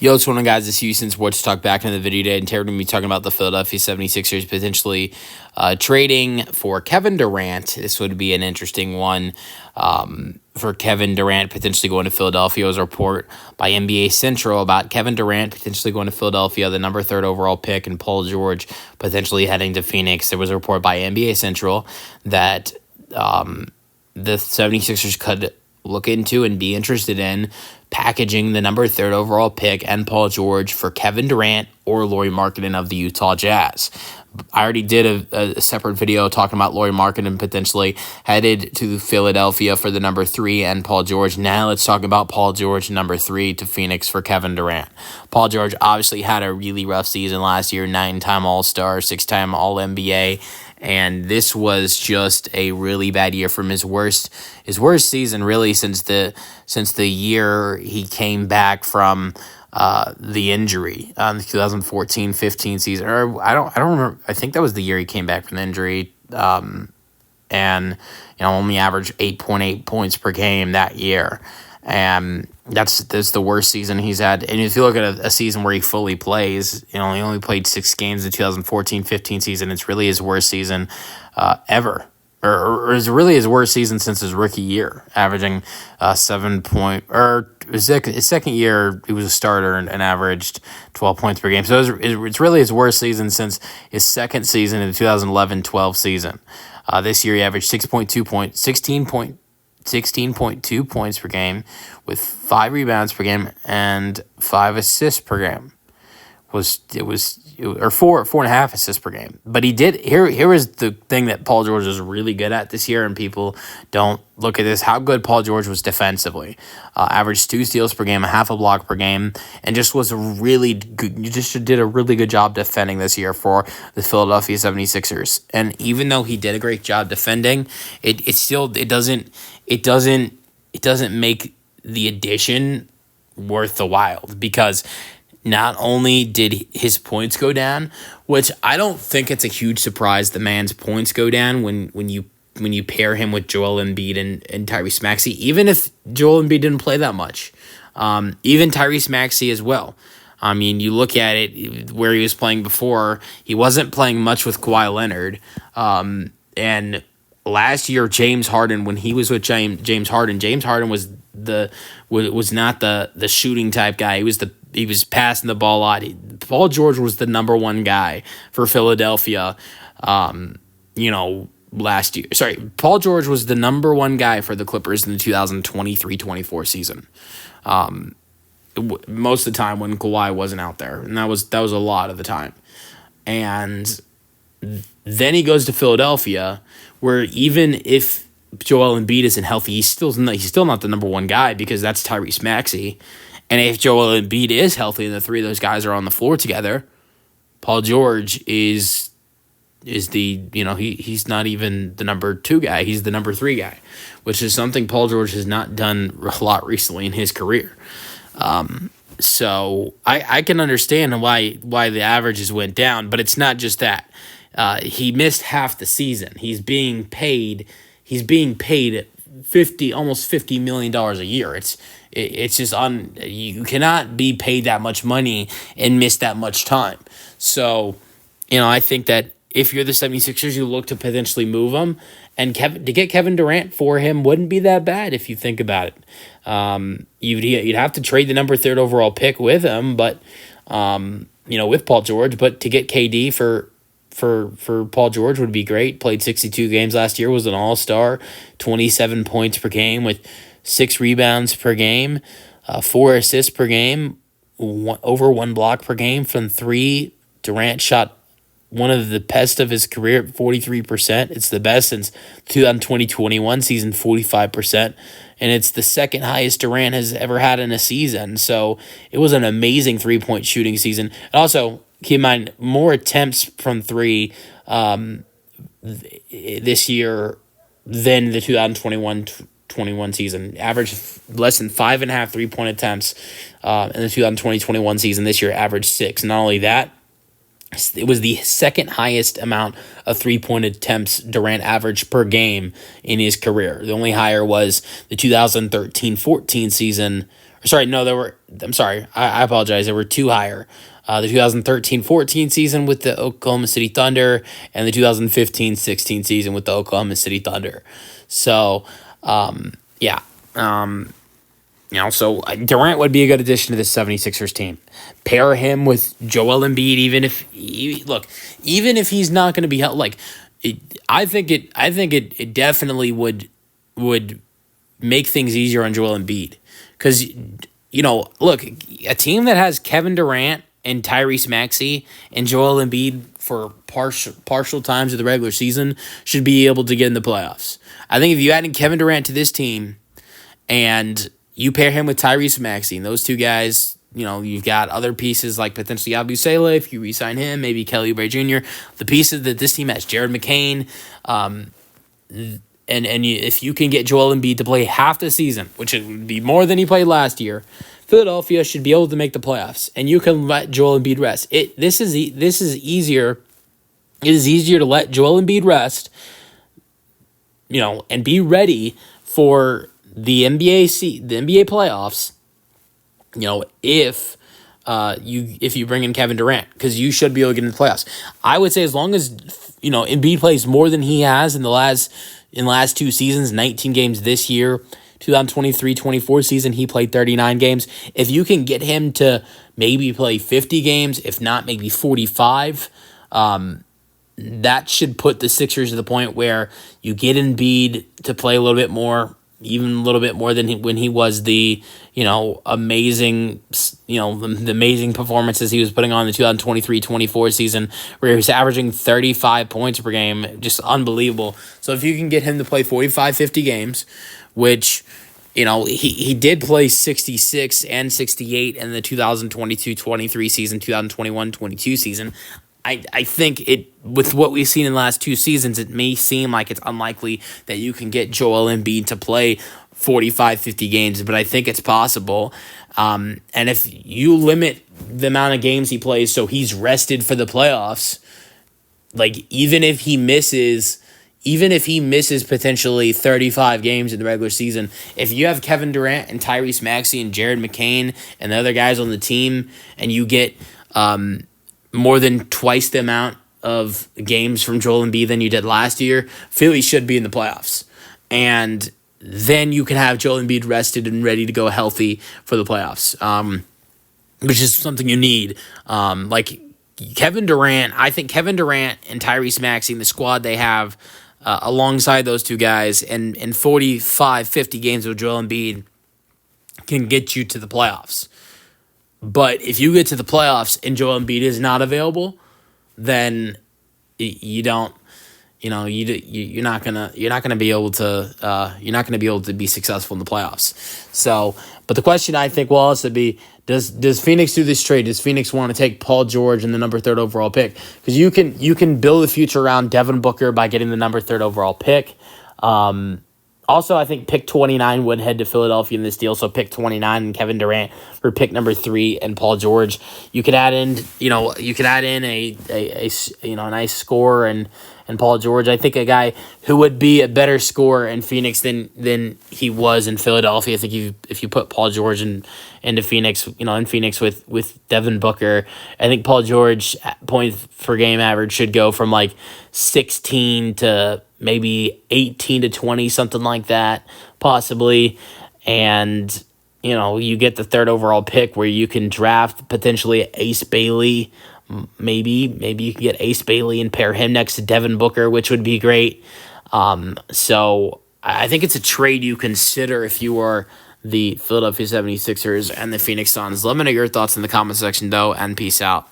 Yo, what's going on, guys? It's Houston Sports Talk back in the video today, and today we're going to be talking about the Philadelphia 76ers potentially trading for Kevin Durant. This would be an interesting one for Kevin Durant potentially going to Philadelphia. It was a report by NBA Central about Kevin Durant potentially going to Philadelphia, the number 3 overall pick, and Paul George potentially heading to Phoenix. There was a report by NBA Central that the 76ers could look into and be interested in packaging the number 3 overall pick and Paul George for Kevin Durant or Lauri Markkanen of the Utah Jazz. I already did a separate video talking about Lauri Markkanen potentially headed to Philadelphia for the number 3 and Paul George. Now let's talk about Paul George, number 3 to Phoenix for Kevin Durant. Paul George obviously had a really rough season last year, 9-time All-Star, 6-time All-NBA. And this was just a really bad year from his worst season really since the year he came back from the injury, the 2014-15 season. Or I don't remember. I think that was the year he came back from the injury. And only averaged 8.8 points per game that year. And that's the worst season he's had. And if you look at a season where he fully plays, he only played 6 games in the 2014-15 season. It's really his worst season ever. Or is really his worst season since his rookie year, averaging 7 point, or his second year he was a starter and averaged 12 points per game. So it's really his worst season since his second season in the 2011-12 season. This year he averaged 16.2 points per game with 5 rebounds per game and 5 assists per game. Or 4.5 assists per game. But he did. Here is the thing that Paul George is really good at this year, and people don't look at this. How good Paul George was defensively. Averaged 2 steals per game, a half a block per game, and just was really good. You just did a really good job defending this year for the Philadelphia 76ers. And even though he did a great job defending, it doesn't make the addition worth the while, because not only did his points go down, which I don't think it's a huge surprise the man's points go down when you pair him with Joel Embiid and Tyrese Maxey, even if Joel Embiid didn't play that much. Even Tyrese Maxey as well. I mean, you look at it where he was playing before, he wasn't playing much with Kawhi Leonard. And last year, James Harden, when he was with James Harden was not the shooting type guy. He was passing the ball a lot. Paul George was the number 1 guy for Philadelphia, last year. Sorry, Paul George was the number 1 guy for the Clippers in the 2023-24 season. Most of the time when Kawhi wasn't out there, and that was a lot of the time. And then he goes to Philadelphia, where even if Joel Embiid isn't healthy, he's still not the number 1 guy, because that's Tyrese Maxey. And if Joel Embiid is healthy and the 3 of those guys are on the floor together, Paul George is he's not even the number 2 guy. He's the number 3 guy, which is something Paul George has not done a lot recently in his career. So I can understand why the averages went down, but it's not just that. He missed half the season. He's being paid almost $50 million a year. It's just you cannot be paid that much money and miss that much time. So, I think that if you're the 76ers, you look to potentially move him, and to get Kevin Durant for him wouldn't be that bad if you think about it. You'd have to trade the number 3 overall pick with him, but with Paul George, but to get KD for Paul George would be great. Played 62 games last year, was an all-star, 27 points per game with 6 rebounds per game, 4 assists per game, over 1 block per game from 3. Durant shot one of the best of his career at 43%. It's the best since 2020-21 season, 45%. And it's the second highest Durant has ever had in a season. So it was an amazing 3-point shooting season. And also, keep in mind, more attempts from 3 this year than the 2021 season. Averaged less than 5.5 3-point attempts in the 2020-21 season. This year averaged 6. Not only that, it was the second highest amount of 3-point attempts Durant averaged per game in his career. The only higher was the 2013-14 season, Sorry, no, there were. I'm sorry, I apologize. There were two higher. The 2013-14 season with the Oklahoma City Thunder and the 2015-16 season with the Oklahoma City Thunder. So, yeah. So Durant would be a good addition to the 76ers team. Pair him with Joel Embiid, even if he's not going to be held, I think it definitely would make things easier on Joel Embiid. Because, look, a team that has Kevin Durant and Tyrese Maxey and Joel Embiid for partial times of the regular season should be able to get in the playoffs. I think if you add in Kevin Durant to this team and you pair him with Tyrese Maxey, and those two guys, you've got other pieces like potentially Abu Saleh, if you re-sign him, maybe Kelly Oubre Jr., the pieces that this team has, Jared McCain, if you can get Joel Embiid to play half the season, which it would be more than he played last year, Philadelphia should be able to make the playoffs, and you can let Joel Embiid rest. This is easier. It is easier to let Joel Embiid rest, and be ready for the NBA playoffs. If you bring in Kevin Durant, because you should be able to get into the playoffs. I would say as long as Embiid plays more than he has in the last 2 seasons, 19 games this year, 2023-24 season, he played 39 games. If you can get him to maybe play 50 games, if not maybe 45, that should put the Sixers to the point where you get Embiid to play a little bit more, even a little bit more than when he was the amazing the amazing performances he was putting on in the 2023-24 season, where he was averaging 35 points per game, just unbelievable. So if you can get him to play 45-50 games, which he did play 66 and 68 in the 2022-23 season, 2021-22 season. I think with what we've seen in the last 2 seasons, it may seem like it's unlikely that you can get Joel Embiid to play 45-50 games, but I think it's possible. And if you limit the amount of games he plays so he's rested for the playoffs, even if he misses potentially 35 games in the regular season, if you have Kevin Durant and Tyrese Maxey and Jared McCain and the other guys on the team, and you get more than twice the amount of games from Joel Embiid than you did last year, Philly should be in the playoffs. And then you can have Joel Embiid rested and ready to go healthy for the playoffs, which is something you need. Kevin Durant, I think Kevin Durant and Tyrese Maxey and the squad they have alongside those two guys and 45-50 games with Joel Embiid can get you to the playoffs. But if you get to the playoffs and Joel Embiid is not available, then you're not gonna be able to be successful in the playoffs. So, but the question I think will also be: Does Phoenix do this trade? Does Phoenix want to take Paul George and the number 3 overall pick? Because you can build a future around Devin Booker by getting the number 3 overall pick. Also, I think pick 29 would head to Philadelphia in this deal. So pick 29 and Kevin Durant for pick number 3 and Paul George. You could add in, a nice scorer and Paul George. I think a guy who would be a better scorer in Phoenix than he was in Philadelphia. I think if you put Paul George into Phoenix, in Phoenix with Devin Booker, I think Paul George points per game average should go from 16 to maybe 18 to 20, something like that, possibly. And, you get the 3rd overall pick where you can draft potentially Ace Bailey. Maybe you can get Ace Bailey and pair him next to Devin Booker, which would be great. So I think it's a trade you consider if you are the Philadelphia 76ers and the Phoenix Suns. Let me know your thoughts in the comment section, though, and peace out.